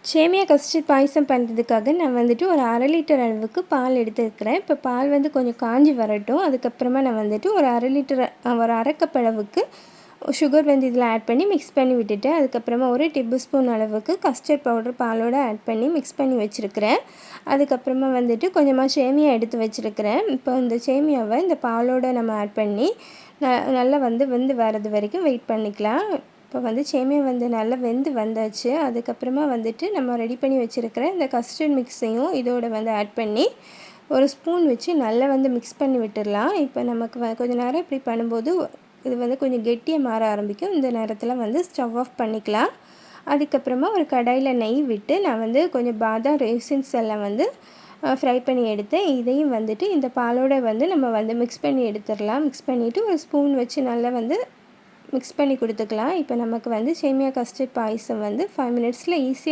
சேமியா கஸ்டர்ட் பாயசம் பண்ணுறதுக்காக நான் வந்துட்டு ஒரு 1/2 லிட்டர் அளவுக்கு பால் எடுத்துருக்கிறேன். இப்போ பால் வந்து கொஞ்சம் காஞ்சி வரட்டும். அதுக்கப்புறமா நான் வந்துட்டு ஒரு 1/2 லிட்டர் ஒரு 1/2 கப் அளவுக்கு சுகர் வந்து இதில் ஆட் பண்ணி மிக்ஸ் பண்ணி விட்டுட்டேன். அதுக்கப்புறமா ஒரு டேபிள் ஸ்பூன் அளவுக்கு கஸ்டர்ட் பவுடர் பாலோடு ஆட் பண்ணி மிக்ஸ் பண்ணி வச்சுருக்கிறேன். அதுக்கப்புறமா வந்துட்டு கொஞ்சமாக சேமியா எடுத்து வச்சுருக்கிறேன். இப்போ இந்த சேமியாவை இந்த பாலோடு நம்ம ஆட் பண்ணி நல்லா வெந்து வர்றது வரைக்கும் வெயிட் பண்ணிக்கலாம். இப்போ வந்து சேமியா வந்து நல்லா வெந்து வந்தாச்சு. அதுக்கப்புறமா வந்துட்டு நம்ம ரெடி பண்ணி வச்சுருக்கிற இந்த கஸ்டர்ட் மிக்ஸையும் இதோட வந்து ஆட் பண்ணி ஒரு ஸ்பூன் வச்சு நல்லா வந்து மிக்ஸ் பண்ணி விட்டுடலாம். இப்போ நமக்கு கொஞ்சம் நேரம் இப்படி பண்ணும்போது இது வந்து கொஞ்சம் கெட்டியாக மாற ஆரம்பிக்கும். இந்த நேரத்தில் வந்து ஸ்டவ் ஆஃப் பண்ணிக்கலாம். அதுக்கப்புறமா ஒரு கடாயில் நெய் விட்டு நான் வந்து கொஞ்சம் பாதாம் ரேசின்ஸ் எல்லாம் வந்து ஃப்ரை பண்ணி எடுத்தேன். இதையும் வந்துட்டு இந்த பாலோட வந்து நம்ம வந்து மிக்ஸ் பண்ணி எடுத்துடலாம். மிக்ஸ் பண்ணிவிட்டு ஒரு ஸ்பூன் வச்சு நல்லா வந்து மிக்ஸ் பண்ணி கொடுத்துக்கலாம். இப்போ நமக்கு வந்து சேமியா கஸ்டர்ட் பாயசம் வந்து 5 மினிட்ஸில் ஈஸியாக